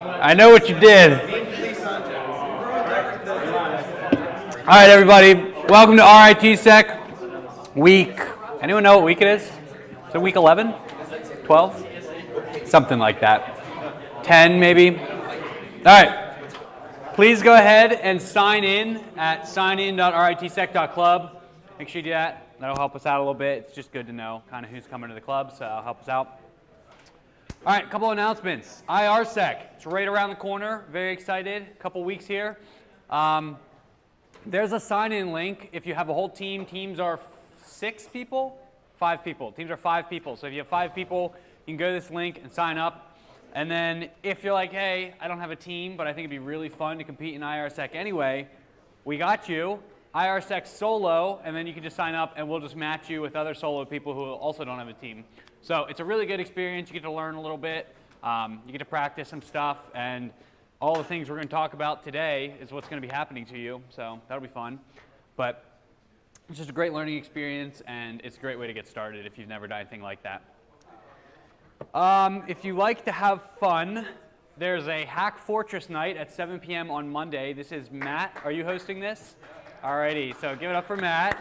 I know what you did. All right, everybody. Welcome to RITSEC week. Anyone know what week it is? Is it week 11? 12? Something like that. 10 maybe? All right. Please go ahead and sign in at signin.ritsec.club. Make sure you do that. That'll help us out a little bit. It's just good to know kind of who's coming to the club, so it'll help us out. All right, a couple announcements. RITSEC, it's right around the corner. Very excited. A couple weeks here. There's a sign-in link. If you have a whole team, teams are 6 people? 5 people. Teams are 5 people. So if you have 5 people, you can go to this link and sign up. And then if you're like, hey, I don't have a team, but I think it'd be really fun to compete in RITSEC anyway, we got you. RITSEC solo, and then you can just sign up and we'll just match you with other solo people who also don't have a team. So it's a really good experience. You get to learn a little bit. You get to practice some stuff, and all the things we're going to talk about today is what's going to be happening to you. So that'll be fun. But it's just a great learning experience, and it's a great way to get started if you've never done anything like that. If you like to have fun, there's a Hack Fortress night at 7 p.m. on Monday. This is Matt. Are you hosting this? Alrighty, so give it up for Matt.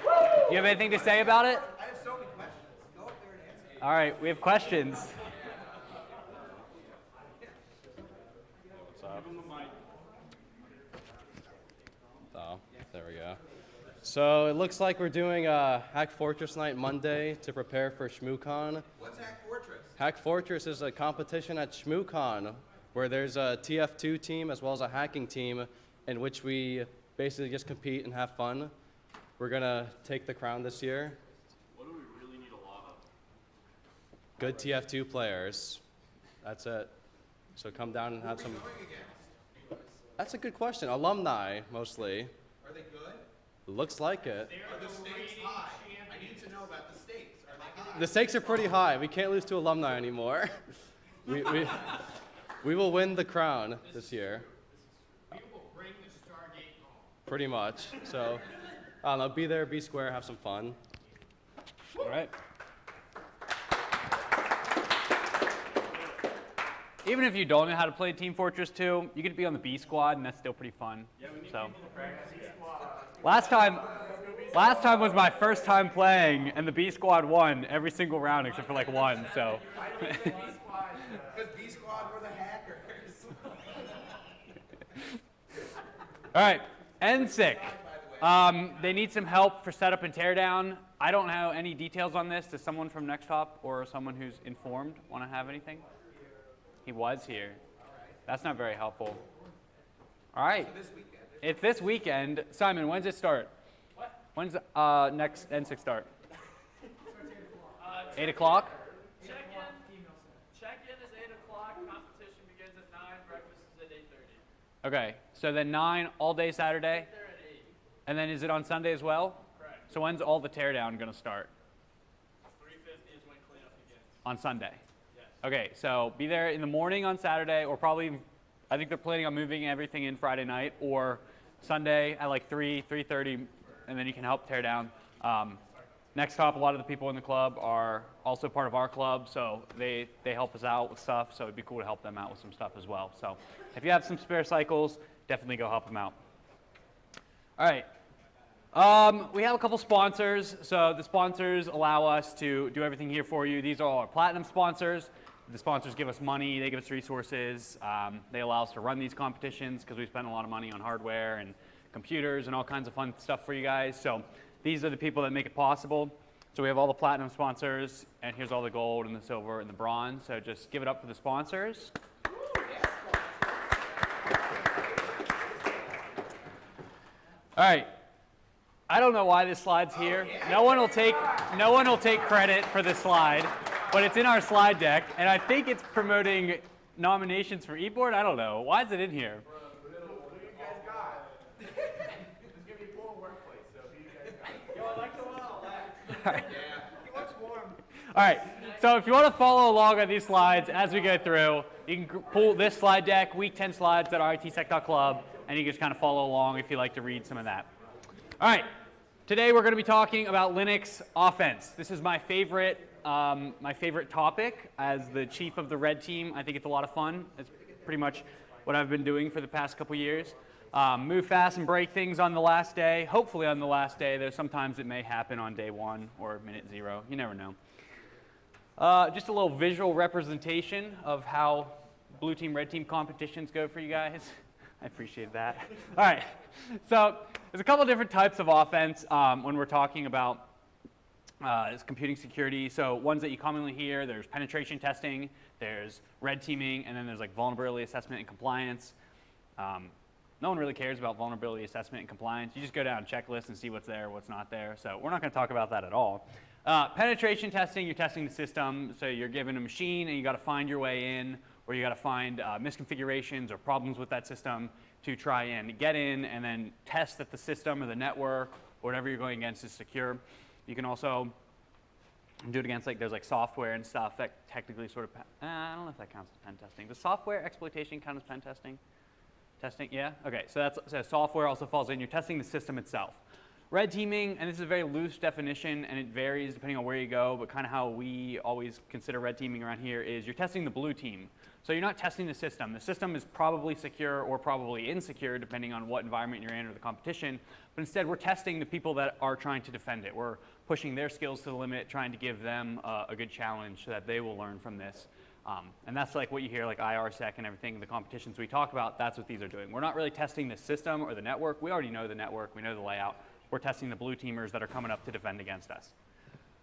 Do you have anything to say about it? I have so many questions. Go up there and answer. All right, we have questions. What's up? Oh, there we go. So it looks like we're doing a Hack Fortress night Monday to prepare for ShmooCon. What's Hack Fortress? Hack Fortress is a competition at ShmooCon where there's a TF2 team as well as a hacking team in which we basically just compete and have fun. We're going to take the crown this year. What do we really need a lot of? Good TF2 players. That's it. So come down and have some. That's a good question. Alumni, mostly. Are they good? Looks like it. Are the stakes high? I need to know about the stakes. Are they high? The stakes are pretty high. We can't lose to alumni anymore. We will win the crown this year. We will bring the Stargate home. Pretty much. So, I don't know, be there, be square, have some fun. All right. Even if you don't know how to play Team Fortress 2, you get to be on the B squad, and that's still pretty fun. Yeah, we need people to practice B squad. Last time was my first time playing, and the B squad won every single round except for like one. So. Because B squad were the hackers. All right, ATT&CK. They need some help for setup and teardown. I don't know any details on this. Does someone from Next Hop or someone who's informed want to have anything? He was here. That's not very helpful. All right. So this weekend. It's this weekend. Simon, when's it start? What? When's next ATT&CK start? 8 o'clock? Check-in is 8 o'clock. Competition begins at 9. Breakfast is at 8:30. Okay, so then 9 all day Saturday? They're at 8. And then is it on Sunday as well? Correct. So when's all the teardown going to start? 3:50 is when cleanup begins. On Sunday? Yes. Okay, so be there in the morning on Saturday, or probably, I think they're planning on moving everything in Friday night, or Sunday at like 3:30, and then you can help tear down. Next Hop, a lot of the people in the club are also part of our club, so they help us out with stuff, so it'd be cool to help them out with some stuff as well. So if you have some spare cycles, definitely go help them out. All right. We have a couple sponsors. So the sponsors allow us to do everything here for you. These are all our platinum sponsors. The sponsors give us money. They give us resources. They allow us to run these competitions because we spend a lot of money on hardware and computers and all kinds of fun stuff for you guys. So these are the people that make it possible. So we have all the platinum sponsors, and here's all the gold and the silver and the bronze. So just give it up for the sponsors. All right. I don't know why this slide's here. No one will take credit for this slide, but it's in our slide deck, and I think it's promoting nominations for eBoard. I don't know. Why is it in here? What do you guys got? It's going to be full workplace, so who you guys got? Yo, I like the one on the left. All right. Yeah, he looks warm. All right. So if you want to follow along on these slides as we go through, you can pull this slide deck, week 10 slides at RITSEC.club, and you can just kind of follow along if you like to read some of that. All right. Today we're going to be talking about Linux offense. This is my favorite my favorite topic. As the chief of the red team, I think it's a lot of fun. It's pretty much what I've been doing for the past couple years. Move fast and break things on the last day. Hopefully on the last day. There's sometimes it may happen on day 1 or minute 0. You never know. Just a little visual representation of how blue team, red team competitions go for you guys. I appreciate that. All right. So there's a couple different types of offense when we're talking about computing security. So ones that you commonly hear, there's penetration testing, there's red teaming, and then there's like vulnerability assessment and compliance. No one really cares about vulnerability assessment and compliance. You just go down a checklist and see what's there, what's not there. So we're not going to talk about that at all. Penetration testing, you're testing the system. So you're given a machine and you got to find your way in, or you got to find misconfigurations or problems with that system to try and get in and then test that the system or the network or whatever you're going against is secure. You can also do it against, like, there's like software and stuff that technically sort of, I don't know if that counts as pen testing. Does software exploitation count as pen testing? Testing, yeah? Okay, so software also falls in. You're testing the system itself. Red teaming, and this is a very loose definition, and it varies depending on where you go, but kind of how we always consider red teaming around here is you're testing the blue team. So you're not testing the system. The system is probably secure or probably insecure, depending on what environment you're in or the competition, but instead we're testing the people that are trying to defend it. We're pushing their skills to the limit, trying to give them a good challenge so that they will learn from this. And that's like what you hear, like RITSEC and everything, the competitions we talk about, that's what these are doing. We're not really testing the system or the network. We already know the network. We know the layout. We're testing the blue teamers that are coming up to defend against us.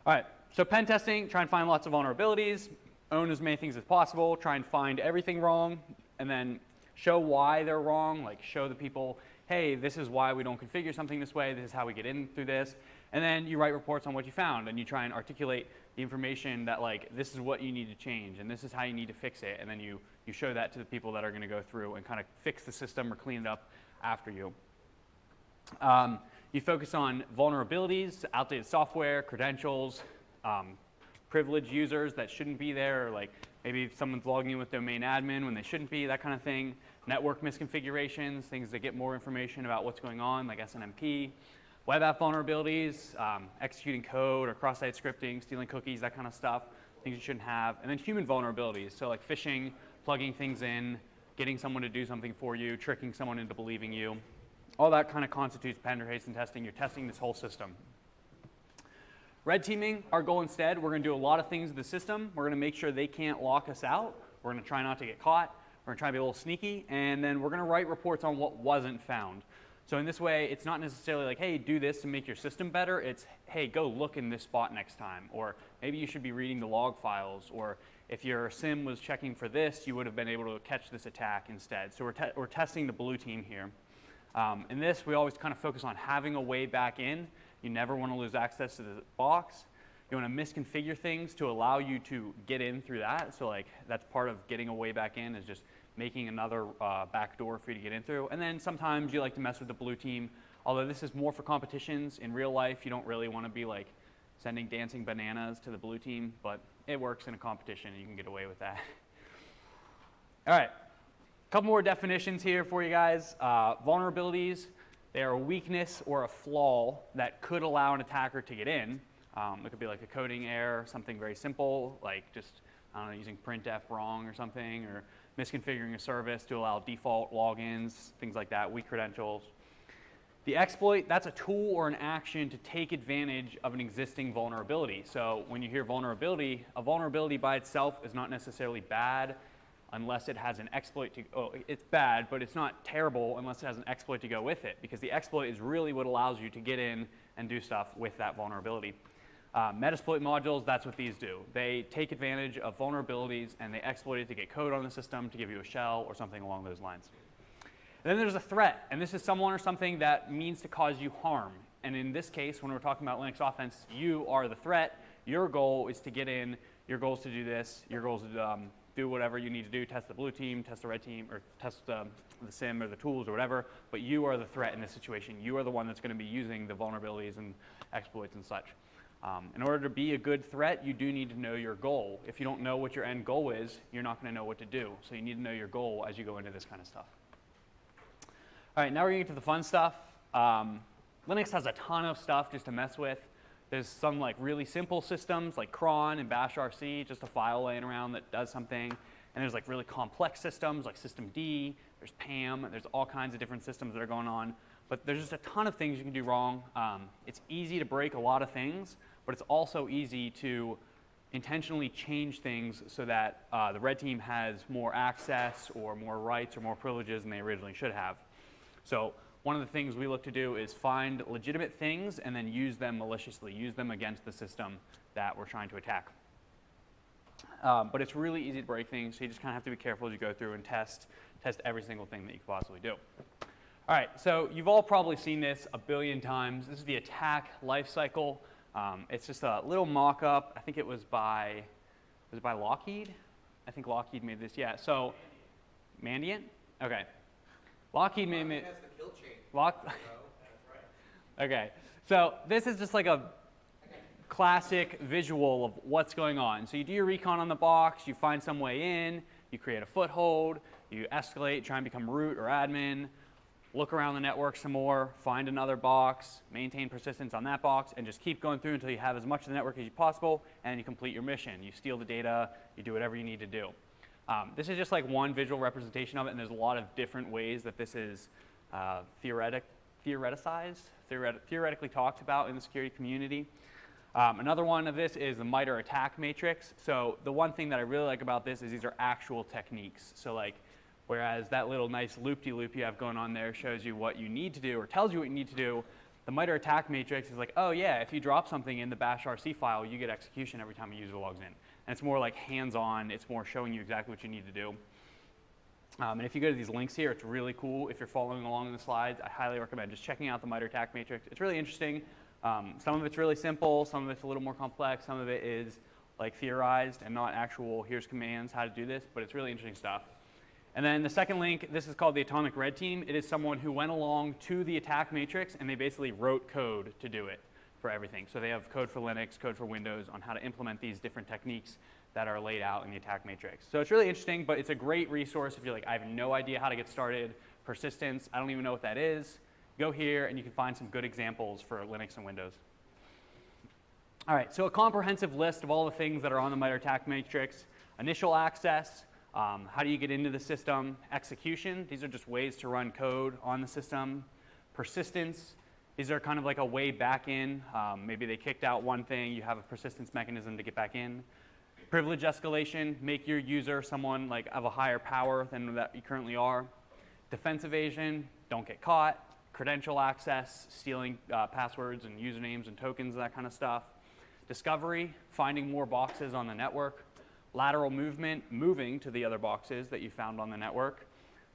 All right, so pen testing, try and find lots of vulnerabilities, own as many things as possible, try and find everything wrong, and then show why they're wrong, like show the people, hey, this is why we don't configure something this way, this is how we get in through this, and then you write reports on what you found, and you try and articulate the information that, like, this is what you need to change, and this is how you need to fix it, and then you show that to the people that are going to go through and kind of fix the system or clean it up after you. You focus on vulnerabilities, outdated software, credentials, privileged users that shouldn't be there, or like maybe someone's logging in with domain admin when they shouldn't be, that kind of thing. Network misconfigurations, things that get more information about what's going on, like SNMP. Web app vulnerabilities, executing code or cross-site scripting, stealing cookies, that kind of stuff, things you shouldn't have. And then human vulnerabilities, so like phishing, plugging things in, getting someone to do something for you, tricking someone into believing you. All that kind of constitutes penetration testing. You're testing this whole system. Red teaming, our goal instead, we're going to do a lot of things to the system. We're going to make sure they can't lock us out. We're going to try not to get caught. We're going to try to be a little sneaky. And then we're going to write reports on what wasn't found. So in this way, it's not necessarily like, hey, do this to make your system better. It's, hey, go look in this spot next time. Or maybe you should be reading the log files. Or if your SIM was checking for this, you would have been able to catch this attack instead. So we're testing the blue team here. In this, we always kind of focus on having a way back in. You never want to lose access to the box. You want to misconfigure things to allow you to get in through that. So like that's part of getting a way back in, is just making another back door for you to get in through. And then sometimes you like to mess with the blue team. Although this is more for competitions. In real life, you don't really want to be like sending dancing bananas to the blue team, but it works in a competition and you can get away with that. All right. Couple more definitions here for you guys. Vulnerabilities, they are a weakness or a flaw that could allow an attacker to get in. It could be like a coding error, something very simple, like just, I don't know, using printf wrong or something, or misconfiguring a service to allow default logins, things like that, weak credentials. The exploit, that's a tool or an action to take advantage of an existing vulnerability. So when you hear vulnerability, a vulnerability by itself is not necessarily bad unless it has an exploit to, it's bad, but it's not terrible unless it has an exploit to go with it, because the exploit is really what allows you to get in and do stuff with that vulnerability. Metasploit modules, that's what these do. They take advantage of vulnerabilities and they exploit it to get code on the system, to give you a shell or something along those lines. And then there's a threat, and this is someone or something that means to cause you harm. And in this case, when we're talking about Linux offense, you are the threat. Your goal is to get in. Your goal is to do this. Your goal is to do whatever you need to do, test the blue team, test the red team, or test the SIM or the tools or whatever, but you are the threat in this situation. You are the one that's going to be using the vulnerabilities and exploits and such. In order to be a good threat, you do need to know your goal. If you don't know what your end goal is, you're not going to know what to do. So you need to know your goal as you go into this kind of stuff. All right, now we're going to get to the fun stuff. Linux has a ton of stuff just to mess with. There's some like really simple systems like cron and bash RC, just a file laying around that does something. And there's like really complex systems like system D, there's PAM, there's all kinds of different systems that are going on. But there's just a ton of things you can do wrong. It's easy to break a lot of things, but it's also easy to intentionally change things so that the red team has more access or more rights or more privileges than they originally should have. So one of the things we look to do is find legitimate things and then use them maliciously, use them against the system that we're trying to attack. But it's really easy to break things, so you just kind of have to be careful as you go through and test every single thing that you could possibly do. All right, so you've all probably seen this a billion times. This is the attack lifecycle. It's just a little mock-up. I think it was by Lockheed? I think Lockheed made this, yeah. So, Mandiant? Okay. Lockheed made it. Has the kill chain. Okay, so this is just like a classic visual of what's going on. So you do your recon on the box, you find some way in, you create a foothold, you escalate, try and become root or admin, look around the network some more, find another box, maintain persistence on that box, and just keep going through until you have as much of the network as possible, and you complete your mission. You steal the data, you do whatever you need to do. This is just like one visual representation of it, and there's a lot of different ways that this is theoretically talked about in the security community. Another one of this is the Mitre attack matrix. So the one thing that I really like about this is these are actual techniques. So like, whereas that little nice loop-de-loop you have going on there shows you what you need to do or tells you what you need to do, the Mitre attack matrix is like, oh yeah, if you drop something in the bash RC file, you get execution every time a user logs in. And it's more like hands-on, it's more showing you exactly what you need to do. And if you go to these links here, it's really cool. If you're following along in the slides, I highly recommend just checking out the Mitre attack matrix. It's really interesting. Some of it's really simple, some of it's a little more complex, some of it is like theorized and not actual, here's commands, how to do this, but it's really interesting stuff. And then the second link, this is called the Atomic Red Team. It is someone who went along to the attack matrix and they basically wrote code to do it for everything. So they have code for Linux, code for Windows on how to implement these different techniques that are laid out in the attack matrix. So it's really interesting, but it's a great resource if you're like, I have no idea how to get started. Persistence, I don't even know what that is. Go here and you can find some good examples for Linux and Windows. All right, so a comprehensive list of all the things that are on the Mitre attack matrix. Initial access, how do you get into the system? Execution, these are just ways to run code on the system. Persistence, these are kind of like a way back in. Maybe they kicked out one thing, you have a persistence mechanism to get back in. Privilege escalation, make your user someone like of a higher power than that you currently are. Defense evasion, don't get caught. Credential access, stealing passwords and usernames and tokens, that kind of stuff. Discovery, finding more boxes on the network. Lateral movement, moving to the other boxes that you found on the network.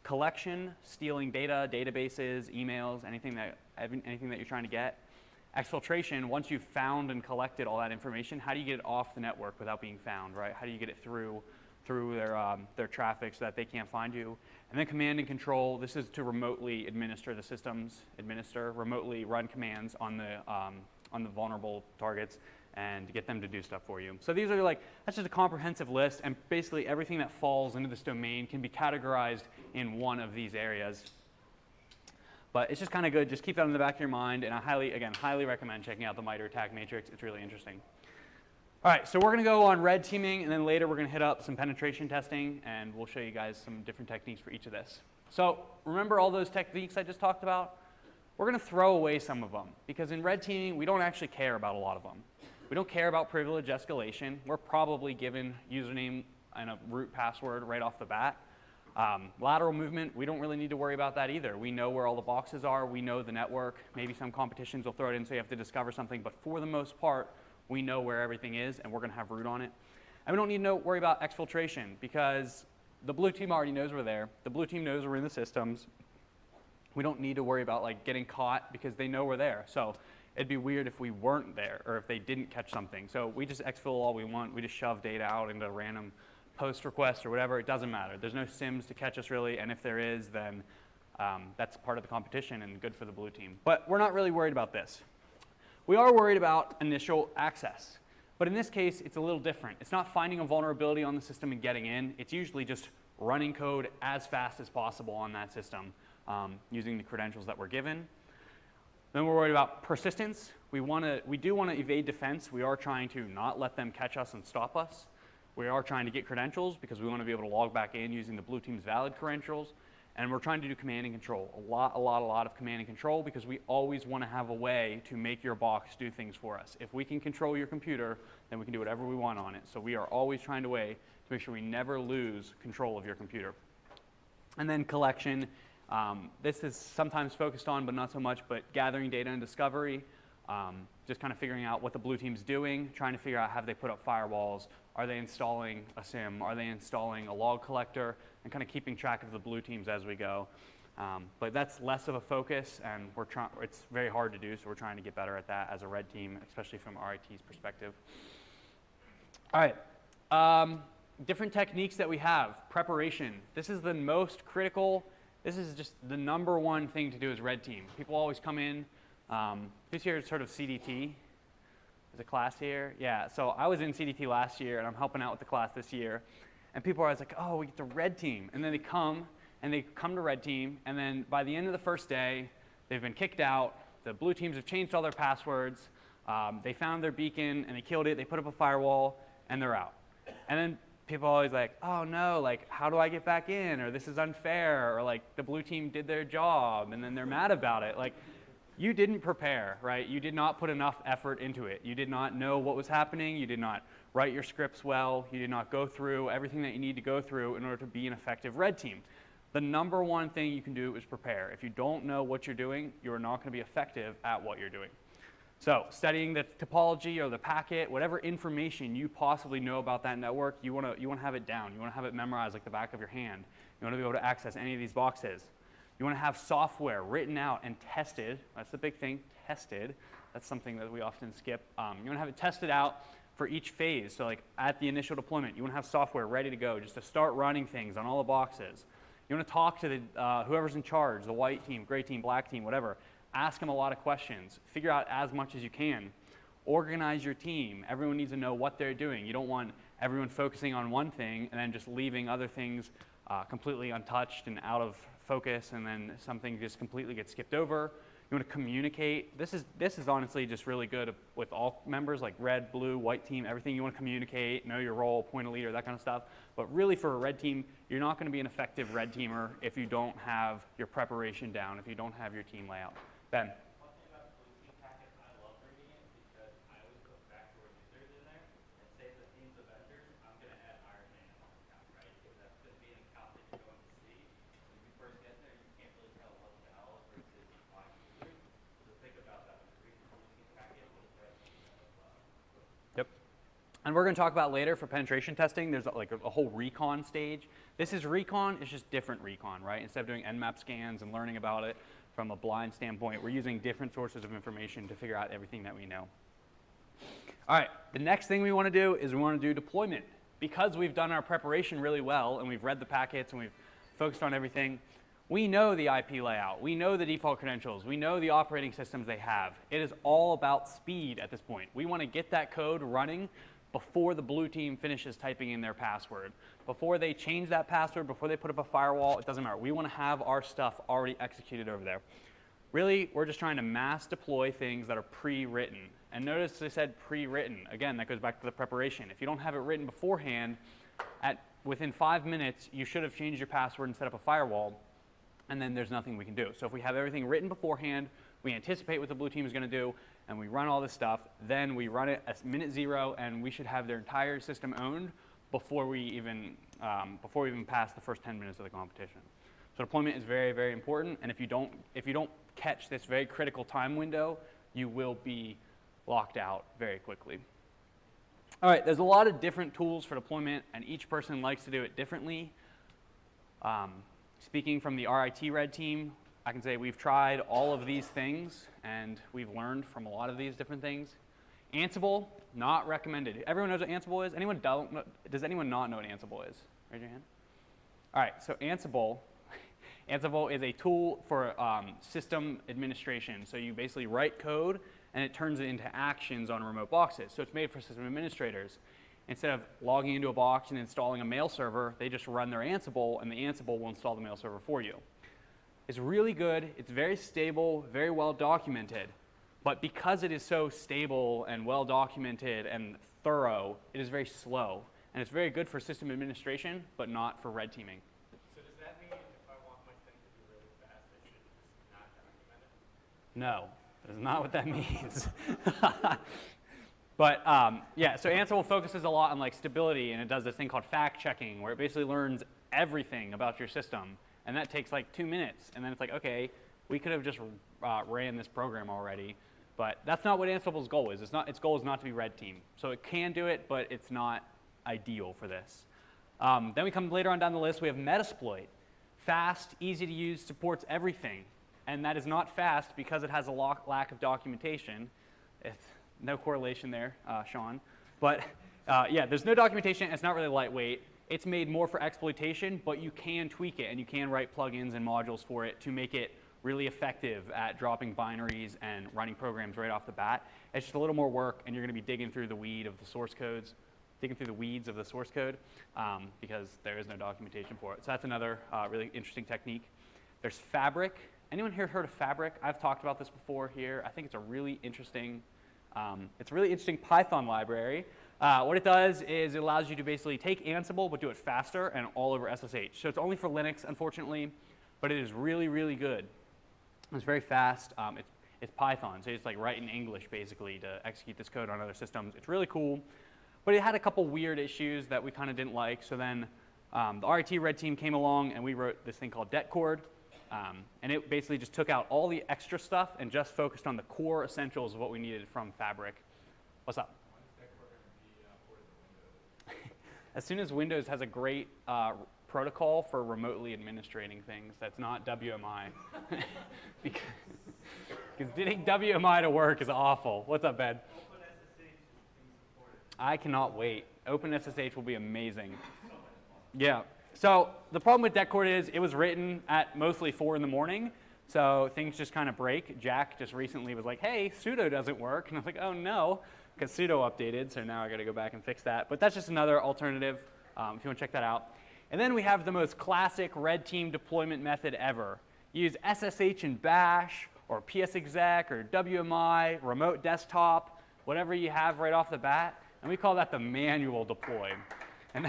Collection, stealing data, databases, emails, anything that you're trying to get. Exfiltration, once you've found and collected all that information, how do you get it off the network without being found, right? How do you get it through their traffic so that they can't find you? And then command and control, this is to remotely administer the systems, remotely run commands on the vulnerable targets and to get them to do stuff for you. So these are like, that's just a comprehensive list, and basically everything that falls into this domain can be categorized in one of these areas. But it's just kind of good, just keep that in the back of your mind, and I highly recommend checking out the Mitre attack matrix. It's really interesting. All right, so we're gonna go on red teaming, and then later we're gonna hit up some penetration testing, and we'll show you guys some different techniques for each of this. So remember all those techniques I just talked about? We're gonna throw away some of them, because in red teaming, we don't actually care about a lot of them. We don't care about privilege escalation. We're probably given username and a root password right off the bat. Lateral movement, we don't really need to worry about that either. We know where all the boxes are, we know the network. Maybe some competitions will throw it in so you have to discover something, but for the most part, we know where everything is and we're gonna have root on it. And we don't need to worry about exfiltration because the blue team already knows we're there. The blue team knows we're in the systems. We don't need to worry about like getting caught because they know we're there. So it'd be weird if we weren't there or if they didn't catch something. So we just exfil all we want. We just shove data out into random post requests or whatever. It doesn't matter. There's no sims to catch us really, and if there is, then that's part of the competition and good for the blue team. But we're not really worried about this. We are worried about initial access. But in this case, it's a little different. It's not finding a vulnerability on the system and getting in. It's usually just running code as fast as possible on that system using the credentials that we're given. Then we're worried about persistence. We do want to evade defense. We are trying to not let them catch us and stop us. We are trying to get credentials because we want to be able to log back in using the blue team's valid credentials. And we're trying to do command and control. A lot of command and control, because we always want to have a way to make your box do things for us. If we can control your computer, then we can do whatever we want on it. So we are always trying to to make sure we never lose control of your computer. And then collection. This is sometimes focused on, but not so much, but gathering data and discovery. Just kind of figuring out what the blue team's doing, trying to figure out, have they put up firewalls? Are they installing a SIM? Are they installing a log collector? And kind of keeping track of the blue teams as we go. But that's less of a focus, and it's very hard to do, so we're trying to get better at that as a red team, especially from RIT's perspective. All right, different techniques that we have. Preparation. This is the most critical. This is just the #1 thing to do as red team. People always come in. Who's here sort of CDT? There's a class here? Yeah, so I was in CDT last year, and I'm helping out with the class this year. And people are always like, oh, we get to red team. And then they come to red team, and then by the end of the first day, they've been kicked out. The blue teams have changed all their passwords. They found their beacon, and they killed it. They put up a firewall, and they're out. And then people are always like, oh no, like, how do I get back in? Or this is unfair, or like, the blue team did their job, and then they're mad about it. Like, you didn't prepare, right? You did not put enough effort into it. You did not know what was happening. You did not write your scripts well. You did not go through everything that you need to go through in order to be an effective red team. The #1 thing you can do is prepare. If you don't know what you're doing, you're not going to be effective at what you're doing. So studying the topology or the packet, whatever information you possibly know about that network, you want to have it down. You want to have it memorized like the back of your hand. You want to be able to access any of these boxes. You want to have software written out and tested. That's the big thing, tested. That's something that we often skip. You want to have it tested out for each phase. So like at the initial deployment, you want to have software ready to go just to start running things on all the boxes. You want to talk to the, whoever's in charge, the white team, gray team, black team, whatever. Ask them a lot of questions. Figure out as much as you can. Organize your team. Everyone needs to know what they're doing. You don't want everyone focusing on one thing and then just leaving other things completely untouched and out of focus, and then something just completely gets skipped over. You want to communicate. This is honestly just really good with all members, like red, blue, white team, everything. You want to communicate, know your role, point a leader, that kind of stuff. But really for a red team, you're not going to be an effective red teamer if you don't have your preparation down, if you don't have your team layout. Ben? One thing about the blue team packet, I love reading it because I always put backdoor users in there and say the themes of vendors, I'm going to add Iron Man on the account, right? Because that's going to be an account that you're going to see. When you first get there, you can't really tell what's valid versus my users. So think about that when you're reading the blue team packet, what is red team as well. Yep. And we're going to talk about later for penetration testing, there's like a whole recon stage. This is recon, it's just different recon, right? Instead of doing nmap scans and learning about it from a blind standpoint, we're using different sources of information to figure out everything that we know. All right, the next thing we want to do is we want to do deployment. Because we've done our preparation really well and we've read the packets and we've focused on everything, we know the IP layout, we know the default credentials, we know the operating systems they have. It is all about speed at this point. We want to get that code running before the blue team finishes typing in their password. Before they change that password, before they put up a firewall, it doesn't matter. We want to have our stuff already executed over there. Really, we're just trying to mass deploy things that are pre-written. And notice I said pre-written. Again, that goes back to the preparation. If you don't have it written beforehand, within 5 minutes, you should have changed your password and set up a firewall, and then there's nothing we can do. So if we have everything written beforehand, we anticipate what the blue team is going to do, and we run all this stuff, then we run it at minute 0, and we should have their entire system owned before we even pass the first 10 minutes of the competition. So deployment is very, very important, and if you don't catch this very critical time window, you will be locked out very quickly. All right, there's a lot of different tools for deployment, and each person likes to do it differently. Speaking from the RIT red team, I can say we've tried all of these things, and we've learned from a lot of these different things. Ansible, not recommended. Everyone knows what Ansible is? Does anyone not know what Ansible is? Raise your hand. All right, so Ansible is a tool for system administration. So you basically write code, and it turns it into actions on remote boxes. So it's made for system administrators. Instead of logging into a box and installing a mail server, they just run their Ansible, and the Ansible will install the mail server for you. is really good. It's very stable, very well documented. But because it is so stable and well documented and thorough, it is very slow. And it's very good for system administration, but not for red teaming. So does that mean if I want my thing to be really fast, I should just not document it? No, that is not what that means. But yeah, so Ansible focuses a lot on like stability, and it does this thing called fact checking, where it basically learns everything about your system, and that takes like 2 minutes, and then it's like, okay, we could have just ran this program already, but that's not what Ansible's goal is. Its goal is not to be red team, so it can do it, but it's not ideal for this. Then we come later on down the list. We have Metasploit, fast, easy to use, supports everything, and that is not fast because it has a lack of documentation. It's no correlation there, Sean. But yeah, there's no documentation. It's not really lightweight. It's made more for exploitation, but you can tweak it, and you can write plugins and modules for it to make it really effective at dropping binaries and running programs right off the bat. It's just a little more work, and you're going to be digging through the weeds of the source code because there is no documentation for it. So that's another really interesting technique. There's Fabric. Anyone here heard of Fabric? I've talked about this before here. I think it's a really interesting Python library. What it does is it allows you to basically take Ansible but do it faster and all over SSH. So it's only for Linux, unfortunately, but it is really, really good. It's very fast. It's Python, so it's like write in English basically to execute this code on other systems. It's really cool, but it had a couple weird issues that we kind of didn't like. So then the RIT red team came along and we wrote this thing called detcord. And it basically just took out all the extra stuff and just focused on the core essentials of what we needed from Fabric. What's up? When is that program going to be ported to Windows? As soon as Windows has a great protocol for remotely administrating things that's not WMI. because getting WMI to work is awful. What's up, Ben? OpenSSH is being supported. I cannot wait. OpenSSH will be amazing. Yeah. So the problem with detcord is it was written at mostly 4 in the morning, so things just kind of break. Jack just recently was like, hey, sudo doesn't work. And I was like, oh no, because sudo updated, so now I got to go back and fix that. But that's just another alternative if you want to check that out. And then we have the most classic red team deployment method ever. Use SSH and bash, or psexec, or WMI, remote desktop, whatever you have right off the bat, and we call that the manual deploy. And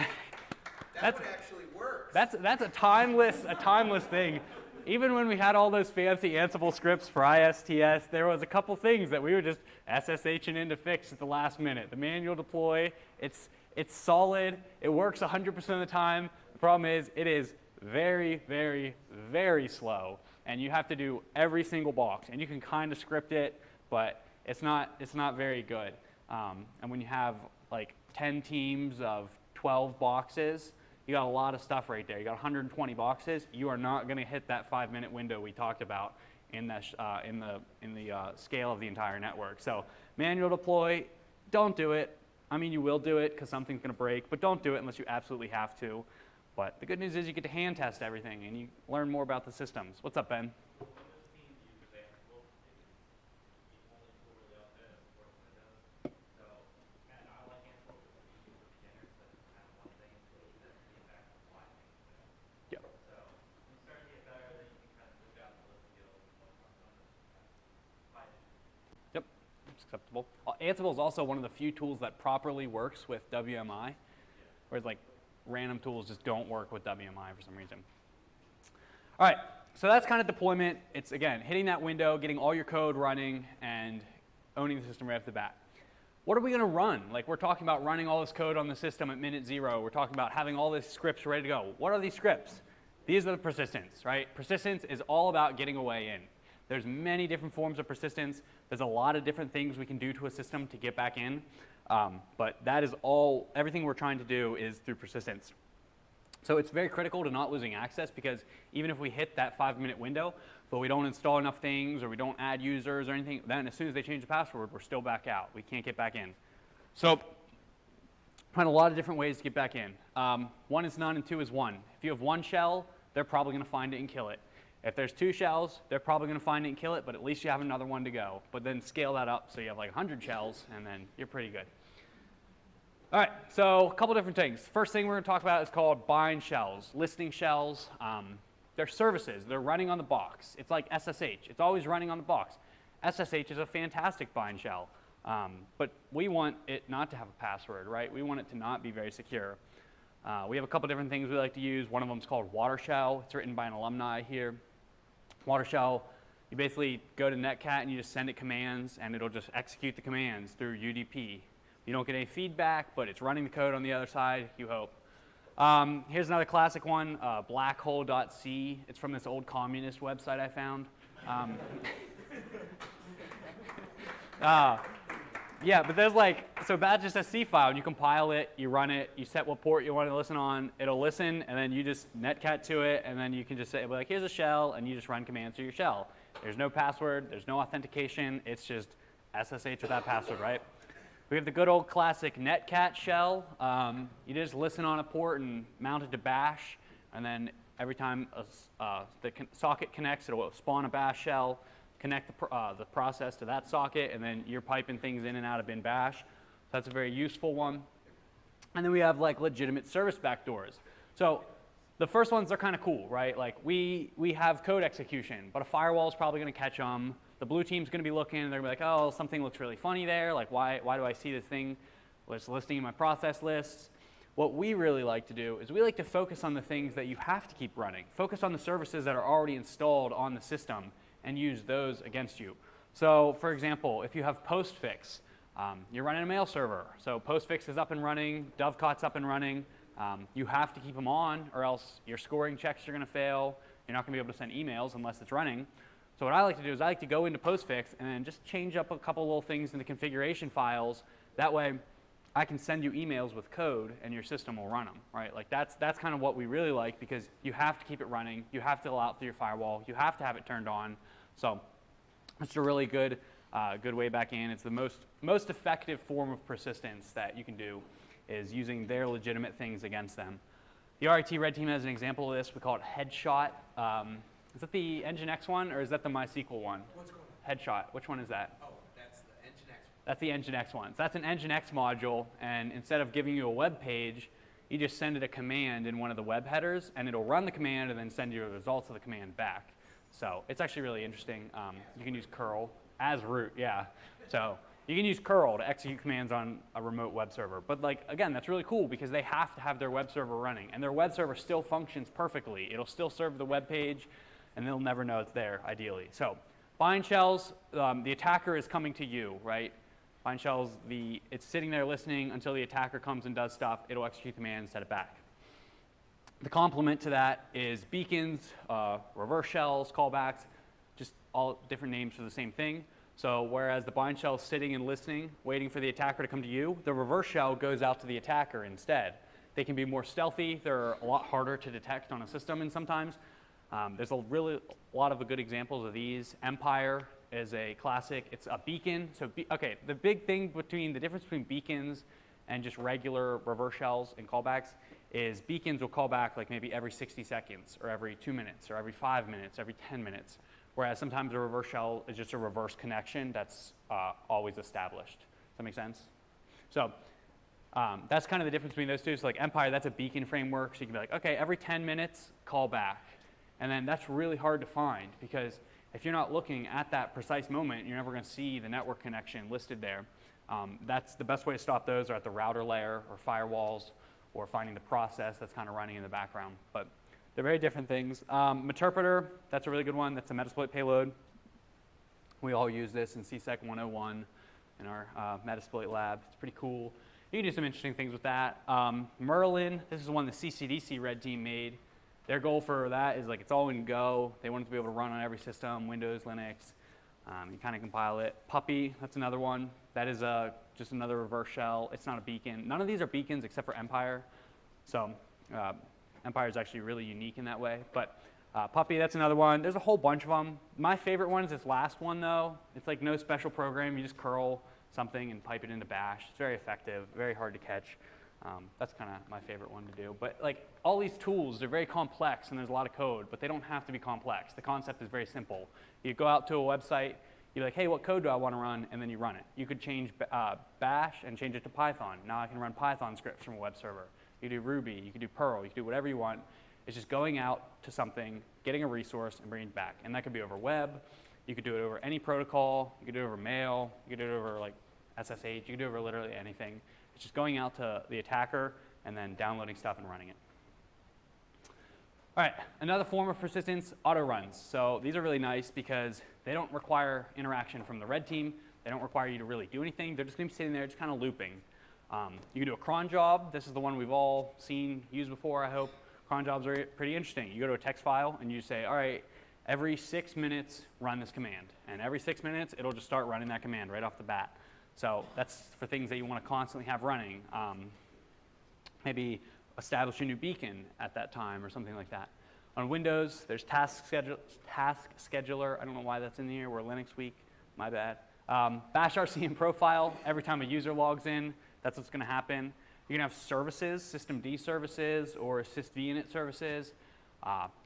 That's what actually works. That's a timeless thing. Even when we had all those fancy Ansible scripts for ISTS, there was a couple things that we were just SSHing in to fix at the last minute. The manual deploy, it's solid. It works 100% of the time. The problem is it is very, very, very slow, and you have to do every single box. And you can kind of script it, but it's not very good. And when you have like 10 teams of 12 boxes, you got a lot of stuff right there. You got 120 boxes. You are not going to hit that 5-minute window we talked about in the scale of the entire network. So manual deploy, don't do it. I mean, you will do it because something's going to break, but don't do it unless you absolutely have to. But the good news is you get to hand test everything and you learn more about the systems. What's up, Ben? Windows teams use Ansible. It's the only tool really out there that supports Windows. So, and I like Ansible because it's easy for beginners that kind of one thing to use it and get back to apply things to it. Yeah. So, when you start to get better, then you can kind of move down the list of skills and what comes on this. Yep, it's acceptable. Ansible is also one of the few tools that properly works with WMI, whereas like random tools just don't work with WMI for some reason. All right, so that's kind of deployment. It's, again, hitting that window, getting all your code running, and owning the system right off the bat. What are we going to run? Like, we're talking about running all this code on the system at minute 0. We're talking about having all these scripts ready to go. What are these scripts? These are the persistence, right? Persistence is all about getting a way in. There's many different forms of persistence. There's a lot of different things we can do to a system to get back in. But that is all, everything we're trying to do is through persistence. So it's very critical to not losing access, because even if we hit that 5-minute window, but we don't install enough things or we don't add users or anything, then as soon as they change the password, we're still back out. We can't get back in. So find a lot of different ways to get back in. 1 is none and 2 is 1. If you have 1 shell, they're probably going to find it and kill it. If there's 2 shells, they're probably going to find it and kill it, but at least you have another one to go. But then scale that up so you have like 100 shells, and then you're pretty good. All right, so a couple different things. First thing we're going to talk about is called bind shells, listing shells. they're services. They're running on the box. It's like SSH. It's always running on the box. SSH is a fantastic bind shell, but we want it not to have a password, right? We want it to not be very secure. We have a couple different things we like to use. One of them is called Water Shell. It's written by an alumni here. Water Shell, you basically go to Netcat and you just send it commands, and it'll just execute the commands through UDP. You don't get any feedback, but it's running the code on the other side, you hope. Here's another classic one, blackhole.c. It's from this old communist website I found. Yeah, but there's like, so that's just a C file, and you compile it, you run it, you set what port you want to listen on, it'll listen, and then you just netcat to it, and then you can just say, like, here's a shell, and you just run commands to your shell. There's no password, there's no authentication, it's just SSH without password, right? We have the good old classic netcat shell. You just listen on a port and mount it to bash, and then every time the socket connects, it will spawn a bash shell, connect the process to that socket, and then you're piping things in and out of bin bash. So that's a very useful one. And then we have like legitimate service backdoors. So the first ones are kind of cool, right? Like we have code execution, but a firewall is probably going to catch them. The blue team's going to be looking, and they're going to be like, oh, something looks really funny there. Like why do I see this thing that's listing in my process lists? What we really like to do is we like to focus on the things that you have to keep running. Focus on the services that are already installed on the system and use those against you. So for example, if you have postfix, you're running a mail server. So postfix is up and running, dovecot's up and running. You have to keep them on, or else your scoring checks are going to fail. You're not going to be able to send emails unless it's running. So what I like to do is I like to go into postfix and then just change up a couple little things in the configuration files. That way I can send you emails with code and your system will run them, right? Like that's kind of what we really like, because you have to keep it running. You have to allow it through your firewall. You have to have it turned on. So it's a really good way back in. It's the most effective form of persistence that you can do, is using their legitimate things against them. The RIT Red Team has an example of this. We call it Headshot. Is that the Nginx one, or is that the MySQL one? What's going on? Headshot. Which one is that? Oh, that's the Nginx. That's the Nginx one. So that's an Nginx module, and instead of giving you a web page, you just send it a command in one of the web headers, and it'll run the command and then send you the results of the command back. So it's actually really interesting. You can use curl as root, yeah. So you can use curl to execute commands on a remote web server. But like, again, that's really cool because they have to have their web server running, and their web server still functions perfectly. It'll still serve the web page, and they'll never know it's there, ideally. So bind shells, the attacker is coming to you, right? Bind shells, it's sitting there listening until the attacker comes and does stuff. It'll execute commands, set it back. The complement to that is beacons, reverse shells, callbacks, just all different names for the same thing. So whereas the bind shell is sitting and listening, waiting for the attacker to come to you, the reverse shell goes out to the attacker instead. They can be more stealthy. They're a lot harder to detect on a system, and sometimes. There's a lot of good examples of these. Empire is a classic. It's a beacon. So okay, the big thing the difference between beacons and just regular reverse shells and callbacks is beacons will call back like maybe every 60 seconds or every 2 minutes or every 5 minutes, every 10 minutes. Whereas sometimes a reverse shell is just a reverse connection that's always established. Does that make sense? So that's kind of the difference between those two. So like Empire, that's a beacon framework. So you can be like, okay, every 10 minutes, call back. And then that's really hard to find, because if you're not looking at that precise moment, you're never going to see the network connection listed there. That's the best way to stop those, are at the router layer or firewalls, or finding the process that's kind of running in the background. But they're very different things. Meterpreter, that's a really good one. That's a Metasploit payload. We all use this in CSEC 101 in our Metasploit lab. It's pretty cool. You can do some interesting things with that. Merlin, this is one the CCDC Red Team made. Their goal for that is like it's all in Go. They want it to be able to run on every system, Windows, Linux. You kind of compile it. Puppy, that's another one. That is just another reverse shell. It's not a beacon. None of these are beacons except for Empire. So Empire is actually really unique in that way. But Puppy, that's another one. There's a whole bunch of them. My favorite one is this last one, though. It's like no special program. You just curl something and pipe it into bash. It's very effective, very hard to catch. That's kind of my favorite one to do. But like all these tools, they're very complex and there's a lot of code, but they don't have to be complex. The concept is very simple. You go out to a website, you're like, hey, what code do I want to run? And then you run it. You could change bash and change it to Python. Now I can run Python scripts from a web server. You could do Ruby, you could do Perl, you could do whatever you want. It's just going out to something, getting a resource, and bringing it back. And that could be over web. You could do it over any protocol. You could do it over mail. You could do it over like SSH. You could do it over literally anything. It's just going out to the attacker and then downloading stuff and running it. All right, another form of persistence, Autoruns. So these are really nice because they don't require interaction from the red team. They don't require you to really do anything. They're just going to be sitting there just kind of looping. You can do a cron job. This is the one we've all seen used before, I hope. Cron jobs are pretty interesting. You go to a text file and you say, all right, every 6 minutes, run this command. And every 6 minutes, it'll just start running that command right off the bat. So that's for things that you want to constantly have running. Maybe establish a new beacon at that time or something like that. On Windows, there's task scheduler. I don't know why that's in here. We're Linux week. My bad. Bash RCM profile. Every time a user logs in, that's what's going to happen. You're going to have services, systemd services, or sysvinit services.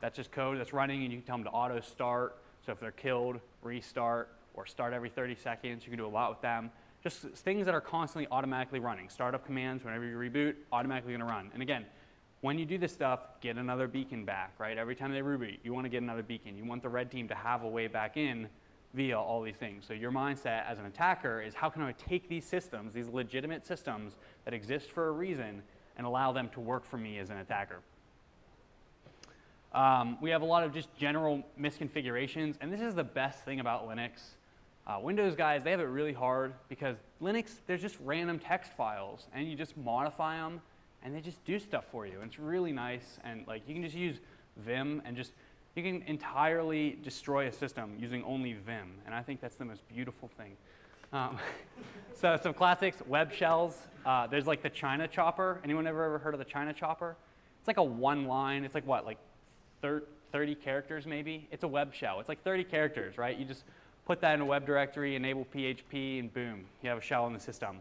That's just code that's running, and you can tell them to auto start. So if they're killed, restart, or start every 30 seconds. You can do a lot with them. Just things that are constantly automatically running. Startup commands, whenever you reboot, automatically going to run. And again, when you do this stuff, get another beacon back, right? Every time they reboot, you want to get another beacon. You want the red team to have a way back in via all these things. So your mindset as an attacker is, how can I take these systems, these legitimate systems that exist for a reason, and allow them to work for me as an attacker? We have a lot of just general misconfigurations, and this is the best thing about Linux. Windows guys, they have it really hard because Linux, there's just random text files, and you just modify them, and they just do stuff for you. And it's really nice, and like you can just use Vim and just, you can entirely destroy a system using only Vim, and I think that's the most beautiful thing. So some classics, web shells. There's like the China chopper. Anyone ever heard of the China chopper? It's like a one line. It's like what, like 30 characters maybe? It's a web shell. It's like 30 characters, right? You just put that in a web directory, enable PHP, and boom, you have a shell in the system.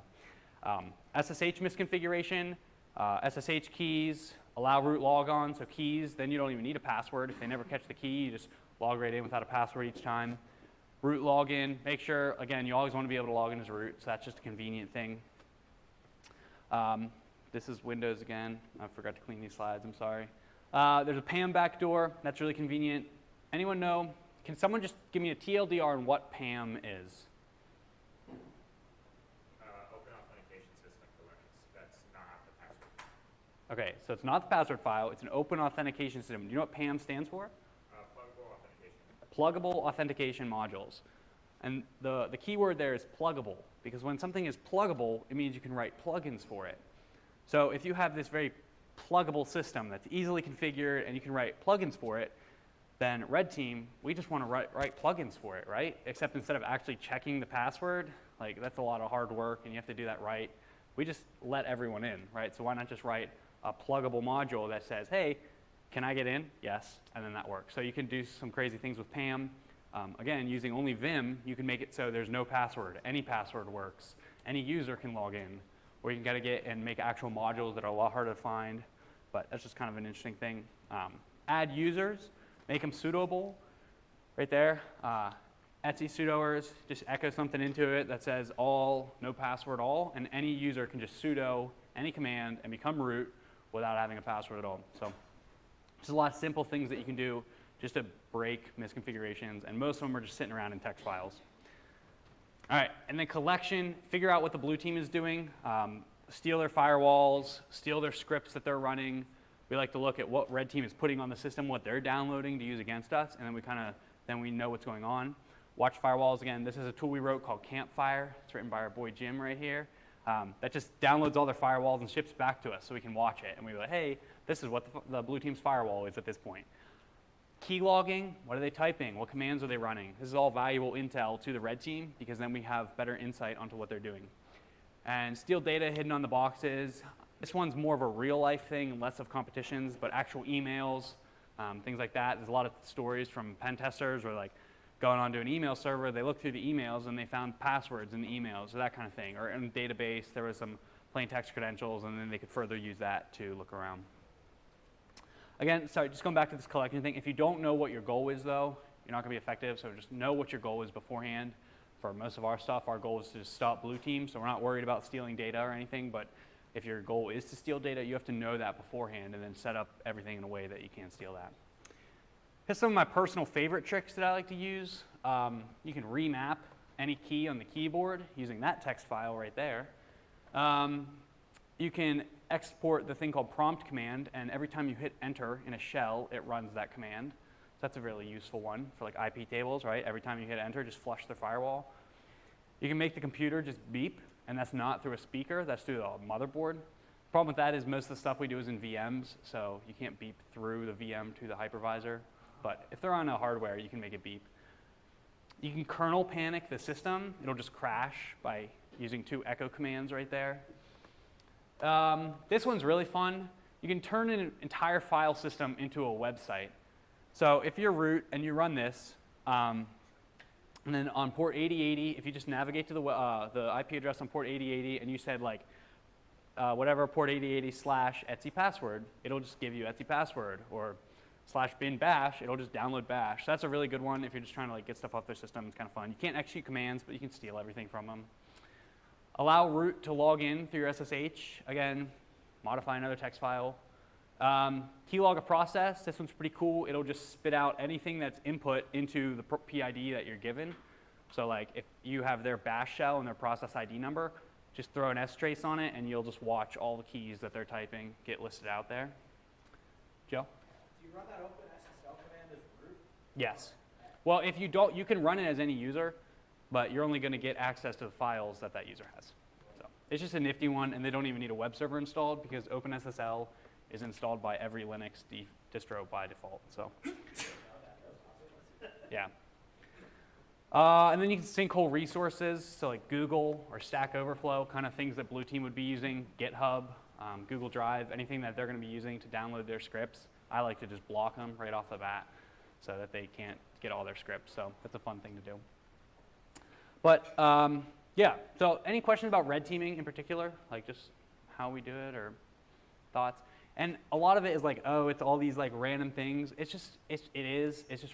SSH misconfiguration, SSH keys, allow root logon, so keys, then you don't even need a password. If they never catch the key, you just log right in without a password each time. Root login, make sure, again, you always want to be able to log in as root, so that's just a convenient thing. This is Windows again. I forgot to clean these slides, I'm sorry. There's a PAM backdoor, that's really convenient. Anyone know, can someone just give me a TLDR on what PAM is? Open authentication system for Linux. That's not the password. Okay, so it's not the password file, it's an open authentication system. Do you know what PAM stands for? Pluggable authentication. Pluggable authentication modules. And the key word there is pluggable, because when something is pluggable, it means you can write plugins for it. So if you have this very pluggable system that's easily configured and you can write plugins for it, then Red Team, we just want to write plugins for it, right? Except instead of actually checking the password, like that's a lot of hard work and you have to do that right. We just let everyone in, right? So why not just write a pluggable module that says, hey, can I get in? Yes, and then that works. So you can do some crazy things with PAM. Again, using only Vim, you can make it so there's no password. Any password works. Any user can log in. Or you can gotta get and make actual modules that are a lot harder to find. But that's just kind of an interesting thing. Add users, make them sudoable. Right there, Etsy sudoers, just echo something into it that says all, no password all, and any user can just sudo any command and become root without having a password at all. So there's a lot of simple things that you can do just to break misconfigurations, and most of them are just sitting around in text files. All right, and then collection, figure out what the blue team is doing, steal their firewalls, steal their scripts that they're running. We like to look at what Red Team is putting on the system, what they're downloading to use against us, and then we know what's going on. Watch firewalls, again, this is a tool we wrote called Campfire. It's written by our boy Jim right here. That just downloads all their firewalls and ships back to us so we can watch it. And we go, hey, this is what the blue team's firewall is at this point. Key logging, what are they typing? What commands are they running? This is all valuable intel to the red team because then we have better insight onto what they're doing. And steal data hidden on the boxes. This one's more of a real life thing and less of competitions, but actual emails, things like that. There's a lot of stories from pen testers where like going onto an email server, they looked through the emails and they found passwords in the emails or that kind of thing. Or in a database, there was some plain text credentials and then they could further use that to look around. Again, sorry, just going back to this collection thing. If you don't know what your goal is though, you're not gonna be effective, so just know what your goal is beforehand. For most of our stuff, our goal is to just stop blue team, so we're not worried about stealing data or anything, but if your goal is to steal data, you have to know that beforehand and then set up everything in a way that you can't steal that. Here's some of my personal favorite tricks that I like to use. You can remap any key on the keyboard using that text file right there. You can export the thing called prompt command, and every time you hit enter in a shell, it runs that command. So that's a really useful one for like IP tables, right? Every time you hit enter, just flush the firewall. You can make the computer just beep, and that's not through a speaker, that's through the motherboard. The problem with that is most of the stuff we do is in VMs, so you can't beep through the VM to the hypervisor. But if they're on a hardware, you can make it beep. You can kernel panic the system. It'll just crash by using 2 echo commands right there. This one's really fun. You can turn an entire file system into a website. So if you're root and you run this, and then on port 8080, if you just navigate to the IP address on port 8080 and you said like whatever port 8080 / etc password, it'll just give you etc password, or /bin bash, it'll just download bash. So that's a really good one if you're just trying to like get stuff off their system. It's kind of fun. You can't execute commands, but you can steal everything from them. Allow root to log in through your SSH. Again, modify another text file. Keylog a process. This one's pretty cool. It'll just spit out anything that's input into the PID that you're given. So like if you have their bash shell and their process ID number, just throw an strace on it and you'll just watch all the keys that they're typing get listed out there. Joe? Do you run that open SSL command as root? Yes. Well, if you don't, you can run it as any user, but you're only going to get access to the files that that user has. So it's just a nifty one, and they don't even need a web server installed because OpenSSL is installed by every Linux distro by default. So yeah. And then you can sinkhole resources, so like Google or Stack Overflow, kind of things that Blue Team would be using, GitHub, Google Drive, anything that they're going to be using to download their scripts. I like to just block them right off the bat so that they can't get all their scripts. So that's a fun thing to do. But yeah, so any questions about red teaming in particular, like just how we do it or thoughts? And a lot of it is like, oh, it's all these like random things. It's just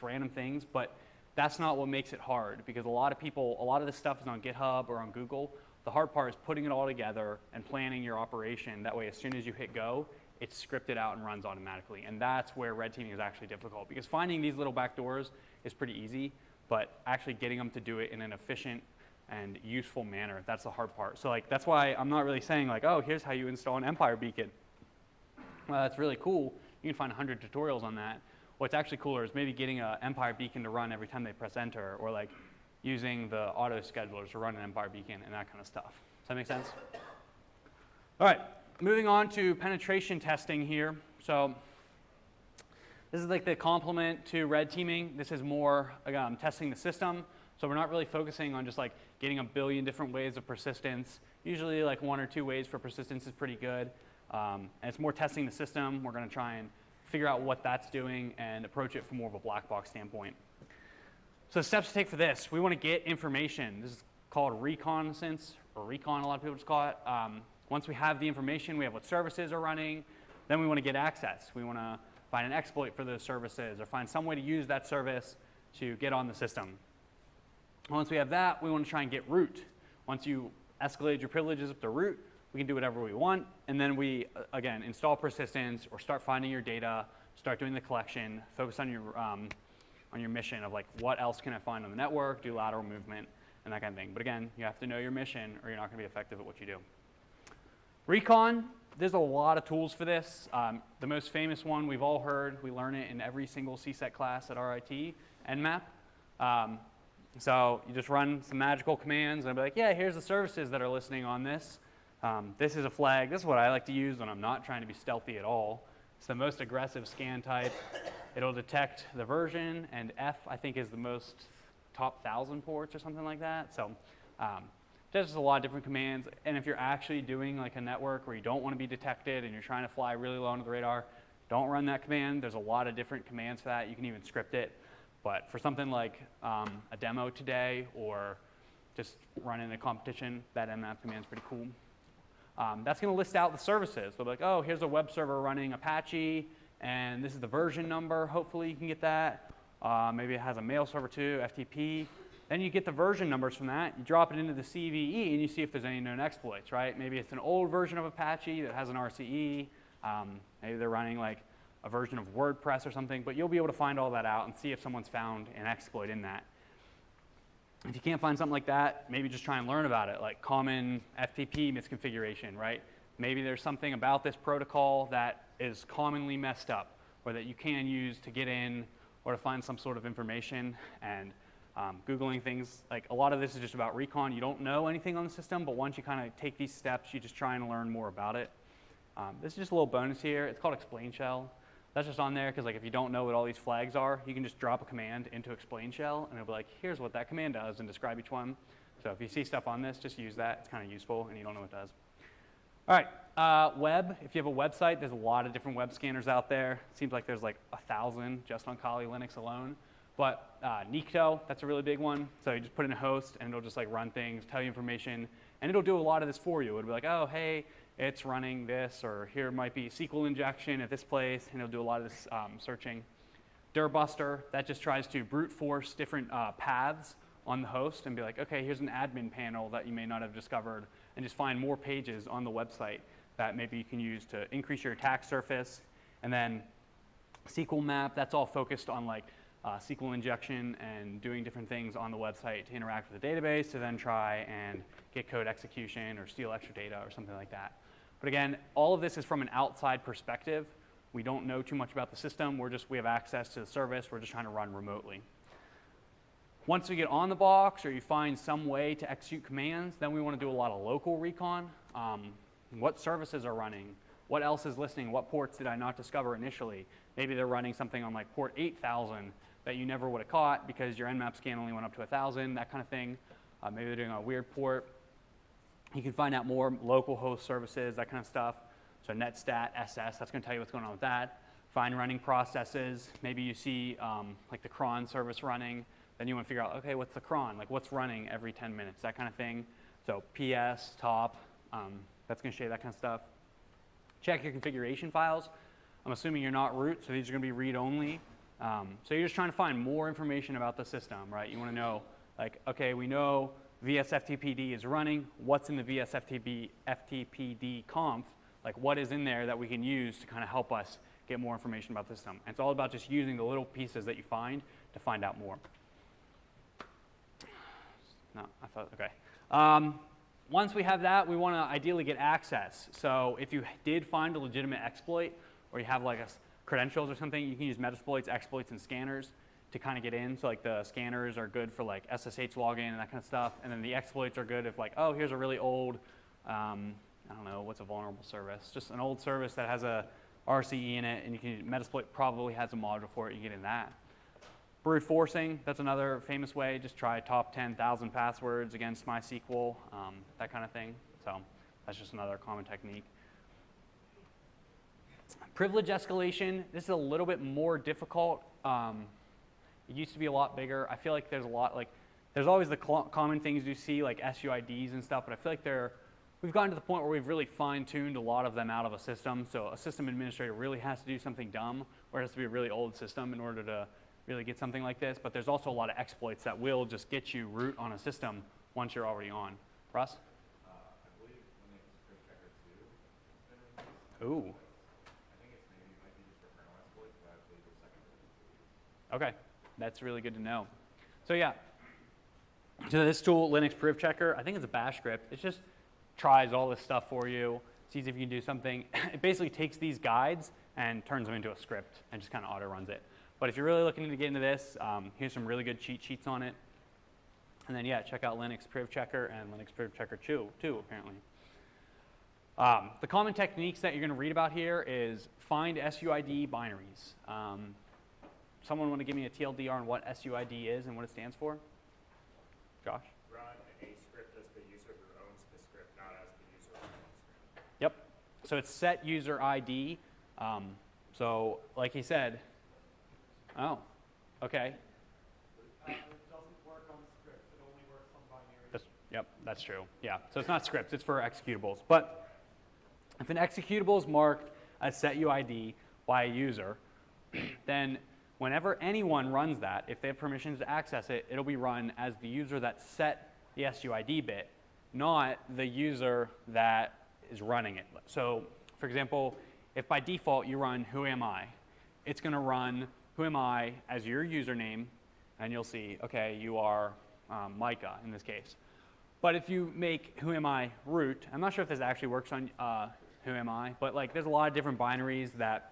random things, but that's not what makes it hard, because a lot of this stuff is on GitHub or on Google. The hard part is putting it all together and planning your operation. That way, as soon as you hit go, it's scripted out and runs automatically. And that's where red teaming is actually difficult, because finding these little backdoors is pretty easy, but actually getting them to do it in an efficient and useful manner, that's the hard part. So like, that's why I'm not really saying like, oh, here's how you install an Empire beacon. Well, that's really cool. You can find 100 tutorials on that. What's actually cooler is maybe getting an Empire beacon to run every time they press enter, or like using the auto schedulers to run an Empire beacon and that kind of stuff. Does that make sense? All right, moving on to penetration testing here. So this is like the complement to red teaming. This is more testing the system. So we're not really focusing on just like getting a billion different ways of persistence. Usually like 1 or 2 ways for persistence is pretty good. And it's more testing the system. We're going to try and figure out what that's doing and approach it from more of a black box standpoint. So steps to take for this: we want to get information. This is called Reconnaissance, or Recon, a lot of people just call it. Once we have the information, we have what services are running, then we want to get access. We want to find an exploit for those services or find some way to use that service to get on the system. Once we have that, we want to try and get root. Once you escalate your privileges up to root, we can do whatever we want, and then we, again, install persistence or start finding your data, start doing the collection, focus on your mission of like, what else can I find on the network, do lateral movement, and that kind of thing. But again, you have to know your mission or you're not going to be effective at what you do. Recon, there's a lot of tools for this. The most famous one we've all heard, we learn it in every single CSEC class at RIT, Nmap. So you just run some magical commands and be like, yeah, here's the services that are listening on this. This is a flag. This is what I like to use when I'm not trying to be stealthy at all. It's the most aggressive scan type. It'll detect the version, and F, I think, is the most top 1,000 ports or something like that. So there's just a lot of different commands. And if you're actually doing like a network where you don't want to be detected and you're trying to fly really low under the radar, don't run that command. There's a lot of different commands for that. You can even script it. But for something like a demo today or just running a competition, that Nmap command is pretty cool. That's going to list out the services. So like, oh, here's a web server running Apache, and this is the version number. Hopefully you can get that. Maybe it has a mail server too, FTP. Then you get the version numbers from that, you drop it into the CVE, and you see if there's any known exploits, right? Maybe it's an old version of Apache that has an RCE. Maybe they're running like a version of WordPress or something, but you'll be able to find all that out and see if someone's found an exploit in that. If you can't find something like that, maybe just try and learn about it, like common FTP misconfiguration, right? Maybe there's something about this protocol that is commonly messed up, or that you can use to get in or to find some sort of information. And Googling things, like a lot of this is just about Recon. You don't know anything on the system, but once you kind of take these steps, you just try and learn more about it. This is just a little bonus here. It's called explain shell. That's just on there because like if you don't know what all these flags are, you can just drop a command into explain shell and it'll be like, here's what that command does and describe each one. So if you see stuff on this, just use that. It's kind of useful and you don't know what it does. All right, web. If you have a website, there's a lot of different web scanners out there. It seems like there's like 1,000 just on Kali Linux alone. But knif3, that's a really big one. So you just put in a host and it'll just like run things, tell you information, and it'll do a lot of this for you. It'll be like, oh, hey, it's running this, or here might be SQL injection at this place, and it'll do a lot of this searching. Dirbuster, that just tries to brute force different paths on the host and be like, okay, here's an admin panel that you may not have discovered, and just find more pages on the website that maybe you can use to increase your attack surface. And then SQL map, that's all focused on like SQL injection and doing different things on the website to interact with the database to then try and get code execution or steal extra data or something like that. But again, all of this is from an outside perspective. We don't know too much about the system. We have access to the service. We're just trying to run remotely. Once we get on the box or you find some way to execute commands, then we want to do a lot of local recon. What services are running? What else is listening? What ports did I not discover initially? Maybe they're running something on like port 8,000 that you never would have caught because your Nmap scan only went up to 1,000, that kind of thing. Maybe they're doing a weird port. You can find out more local host services, that kind of stuff. So netstat, SS, that's going to tell you what's going on with that. Find running processes. Maybe you see like the cron service running. Then you want to figure out, okay, what's the cron? Like what's running every 10 minutes, that kind of thing. So PS, top, that's going to show you that kind of stuff. Check your configuration files. I'm assuming you're not root, so these are going to be read-only. So you're just trying to find more information about the system, right? You want to know, like, okay, we know VSFTPD is running. What's in the VSFTPD conf? Like, what is in there that we can use to kind of help us get more information about the system? And it's all about just using the little pieces that you find to find out more. No, I thought, okay. Once we have that, we want to ideally get access. So if you did find a legitimate exploit, or you have like credentials or something, you can use Metasploits, exploits, and scanners to kind of get in. So like the scanners are good for like SSH login and that kind of stuff. And then the exploits are good if like, oh, here's a really old, I don't know, what's a vulnerable service? Just an old service that has a RCE in it, and you can, Metasploit probably has a module for it, you get in that. Brute forcing, that's another famous way. Just try top 10,000 passwords against MySQL, that kind of thing. So that's just another common technique. Privilege escalation, this is a little bit more difficult. It used to be a lot bigger. I feel like there's a lot, like, there's always the common things you see, like SUIDs and stuff, but I feel like we've gotten to the point where we've really fine-tuned a lot of them out of a system. So a system administrator really has to do something dumb, or it has to be a really old system in order to really get something like this. But there's also a lot of exploits that will just get you root on a system once you're already on. Russ? I believe Linux Checker 2. Ooh. I think it's might be just for kernel exploits, but I believe the second. Okay, that's really good to know. So yeah, so this tool, Linux Priv Checker, I think it's a bash script. It just tries all this stuff for you, sees if you can do something. It basically takes these guides and turns them into a script and just kind of auto runs it. But if you're really looking to get into this, here's some really good cheat sheets on it. And then yeah, check out Linux Priv Checker and Linux Priv Checker 2 apparently. The common techniques that you're going to read about here is find SUID binaries. Someone want to give me a TLDR on what SUID is and what it stands for? Josh? Run a script as the user who owns the script, not as the user who owns the script. Yep. So it's set user ID. So like he said, oh, okay. It doesn't work on scripts. It only works on binaries. Yep, that's true. Yeah, so it's not scripts, it's for executables. But if an executable is marked as set UID by a user, then whenever anyone runs that, if they have permissions to access it, it'll be run as the user that set the SUID bit, not the user that is running it. So, for example, if by default you run who am I, it's going to run who am I as your username, and you'll see, okay, you are Micah in this case. But if you make who am I root, I'm not sure if this actually works on who am I, but like there's a lot of different binaries that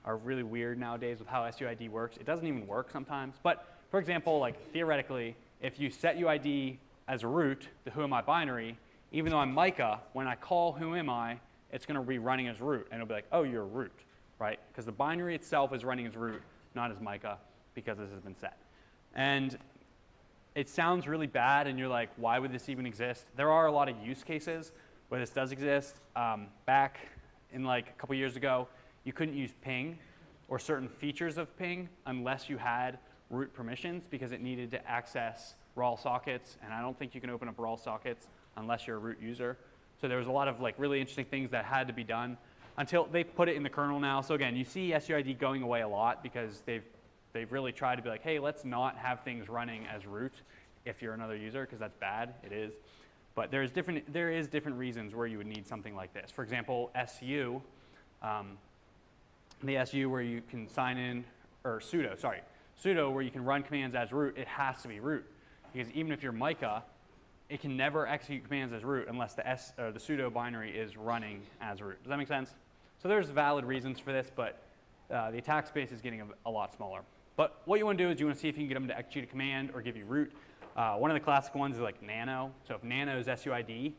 are really weird nowadays with how SUID works. It doesn't even work sometimes. But for example, like theoretically, if you set UID as a root, the who am I binary, even though I'm Micah, when I call who am I, it's going to be running as root, and it'll be like, oh, you're root, right? Because the binary itself is running as root, not as Micah, because this has been set. And it sounds really bad, and you're like, why would this even exist? There are a lot of use cases where this does exist. Back in like a couple years ago, you couldn't use ping or certain features of ping unless you had root permissions because it needed to access raw sockets, and I don't think you can open up raw sockets unless you're a root user. So there was a lot of like really interesting things that had to be done until they put it in the kernel now. So again, you see SUID going away a lot because they've really tried to be like, hey, let's not have things running as root if you're another user, because that's bad. It is. But there is different reasons where you would need something like this. For example, SU, the SU where you can sign in, or sudo where you can run commands as root, it has to be root. Because even if you're Micah, it can never execute commands as root unless the sudo binary is running as root. Does that make sense? So there's valid reasons for this, but the attack space is getting a lot smaller. But what you want to do is you want to see if you can get them to execute a command or give you root. One of the classic ones is like nano. So if nano is SUID,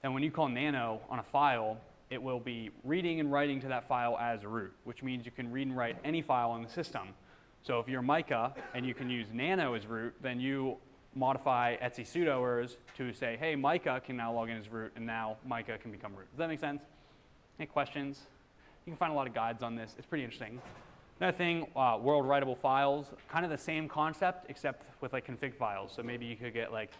then when you call nano on a file, it will be reading and writing to that file as root, which means you can read and write any file on the system. So if you're Micah and you can use nano as root, then you modify etc sudoers to say, hey, Micah can now log in as root, and now Micah can become root. Does that make sense? Any questions? You can find a lot of guides on this. It's pretty interesting. Another thing, world writable files, kind of the same concept, except with like config files. So maybe you could get like,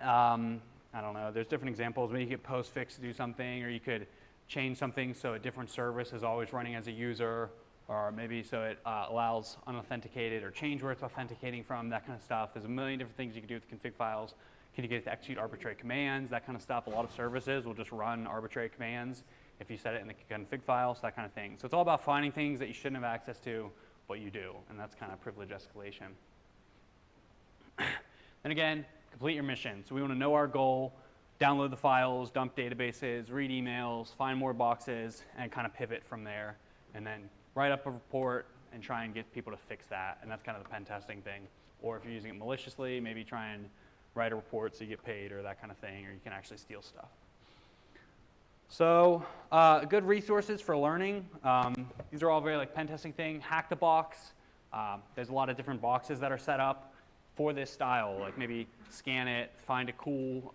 I don't know, there's different examples. Maybe you get postfix to do something, or you could change something so a different service is always running as a user, or maybe so it allows unauthenticated or change where it's authenticating from, that kind of stuff. There's a million different things you can do with config files. Can you get it to execute arbitrary commands, that kind of stuff? A lot of services will just run arbitrary commands if you set it in the config files, that kind of thing. So it's all about finding things that you shouldn't have access to, but you do, and that's kind of privilege escalation. And again, complete your mission. So we want to know our goal, download the files, dump databases, read emails, find more boxes, and kind of pivot from there, and then write up a report and try and get people to fix that, and that's kind of the pen testing thing. Or if you're using it maliciously, maybe try and write a report so you get paid or that kind of thing, or you can actually steal stuff. So good resources for learning. These are all very like pen testing thing. Hack the box. There's a lot of different boxes that are set up for this style. Like maybe scan it, find a cool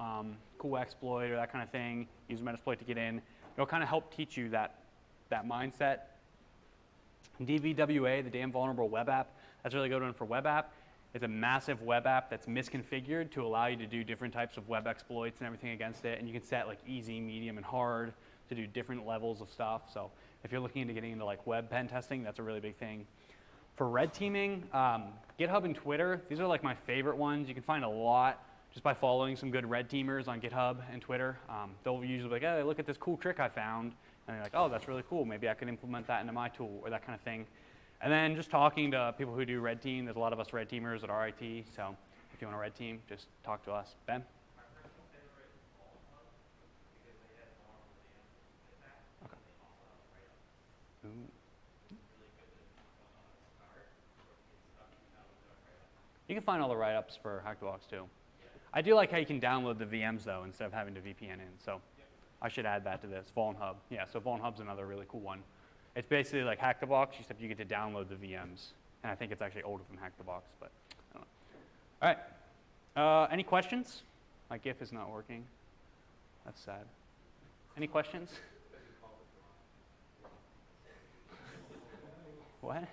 exploit or that kind of thing. Use Metasploit to get in. It'll kind of help teach you that mindset. DVWA, the damn vulnerable web app. That's a really good one for web app. It's a massive web app that's misconfigured to allow you to do different types of web exploits and everything against it. And you can set like easy, medium, and hard to do different levels of stuff. So if you're looking into getting into like web pen testing, that's a really big thing. For red teaming, GitHub and Twitter, these are like my favorite ones. You can find a lot just by following some good red teamers on GitHub and Twitter. They'll usually be like, hey, look at this cool trick I found. And they're like, oh, that's really cool. Maybe I could implement that into my tool or that kind of thing. And then just talking to people who do red team. There's a lot of us red teamers at RIT. So if you want a red team, just talk to us. Ben? My personal favorite is Vulnerabilities because they had vulnerability attack. Okay. And they also have write-ups. Ooh. Really good to start or get stuck without write-ups. You can find all the write-ups for Hack the Box too. I do like how you can download the VMs though instead of having to VPN in. So I should add that to this. Vuln Hub. Yeah, so Vuln Hub's another really cool one. It's basically like Hack the Box, except you get to download the VMs. And I think it's actually older than Hack the Box, but I don't know. All right. Any questions? My GIF is not working. That's sad. Any questions? What?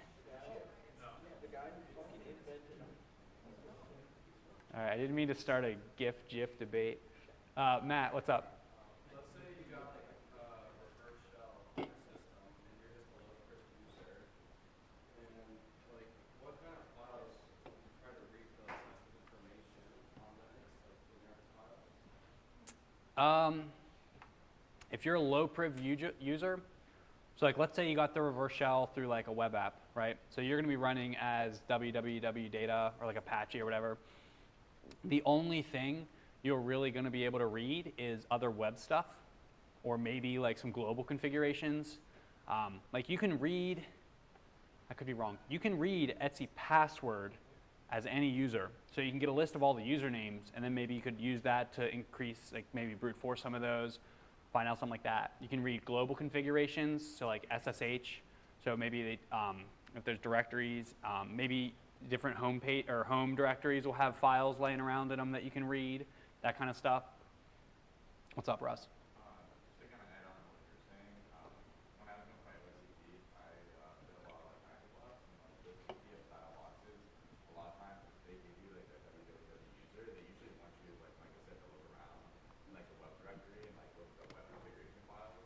All right, I didn't mean to start a GIF debate. Matt, what's up? Let's say you got like a reverse shell system and you're just a low-risk user, and If you're a low priv user, so like let's say you got the reverse shell through like a web app, right? So you're going to be running as www data or like Apache or whatever. The only thing you're really going to be able to read is other web stuff, or maybe like some global configurations. Like you can read, I could be wrong, you can read Etsy password as any user. So you can get a list of all the usernames, and then maybe you could use that to increase, like maybe brute force some of those, find out something like that. You can read global configurations, so like SSH. So maybe they, if there's directories, maybe different home page or home directories will have files laying around in them that you can read, that kind of stuff. What's up, Russ? To kind of add on to what you're saying, when I was going to play OCP, I did a lot of like hackablots and like the CPF style boxes. A lot of times, if they give you like a www user, they usually want you, like Micah said, to look around in like the web directory and like look at the web configuration files.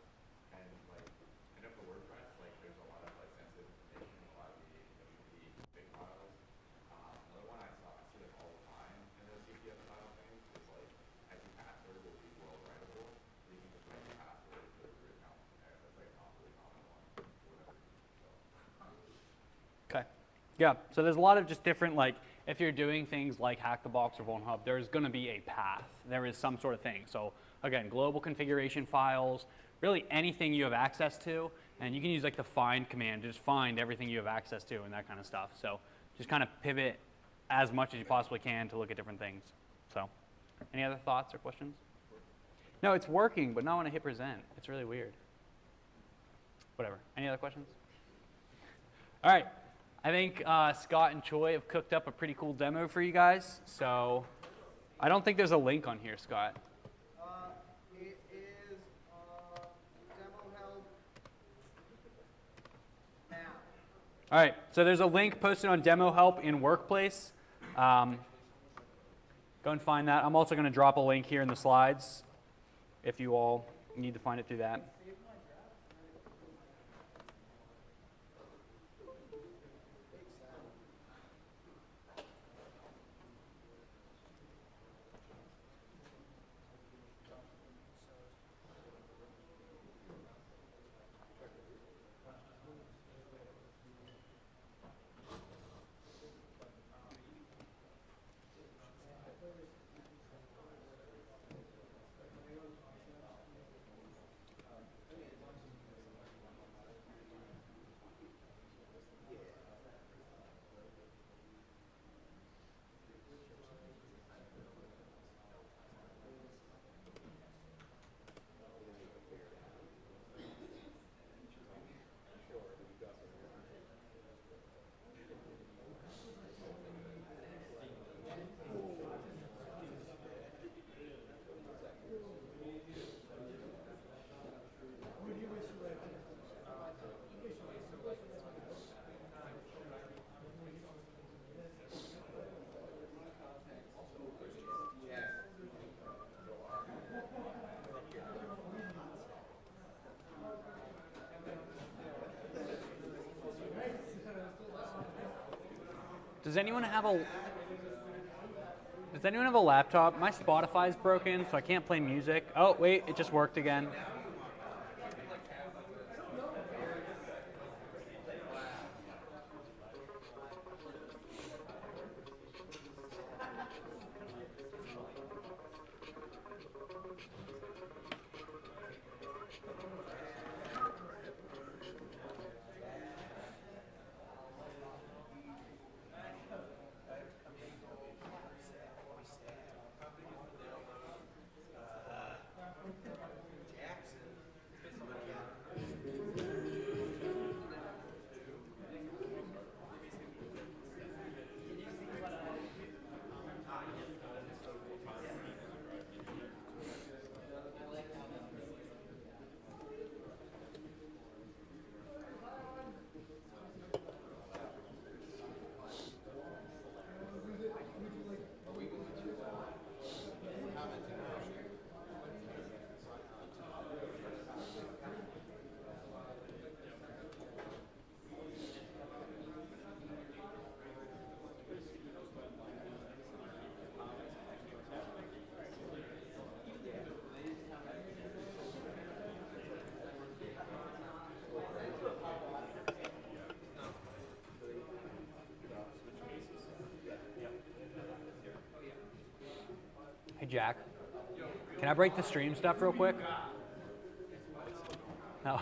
And like, I know for WordPress, like there's a lot of like sensitive information, a lot of the WP config files. Another one I see like all the time in those CPF style things is like Etsy password will be world writable. You can just write your password to the root account from there. That's like not really common one for whatever reason. So. Okay. Yeah, so there's a lot of just different, like, if you're doing things like Hack the Box or Vuln Hub, there's going to be a path. There is some sort of thing. So again, global configuration files, really anything you have access to, and you can use like the find command to just find everything you have access to and that kind of stuff. So just kind of pivot as much as you possibly can to look at different things. So any other thoughts or questions? No, it's working, but not when I hit present. It's really weird. Whatever. Any other questions? All right. I think Scott and Choi have cooked up a pretty cool demo for you guys. So I don't think there's a link on here, Scott. It is demo help now. All right. So there's a link posted on demo help in Workplace. Go and find that. I'm also going to drop a link here in the slides if you all need to find it through that. Does anyone have a laptop? My Spotify's broken, so I can't play music. Oh, wait, it just worked again. Hey, Jack. Can I break the stream stuff real quick? No.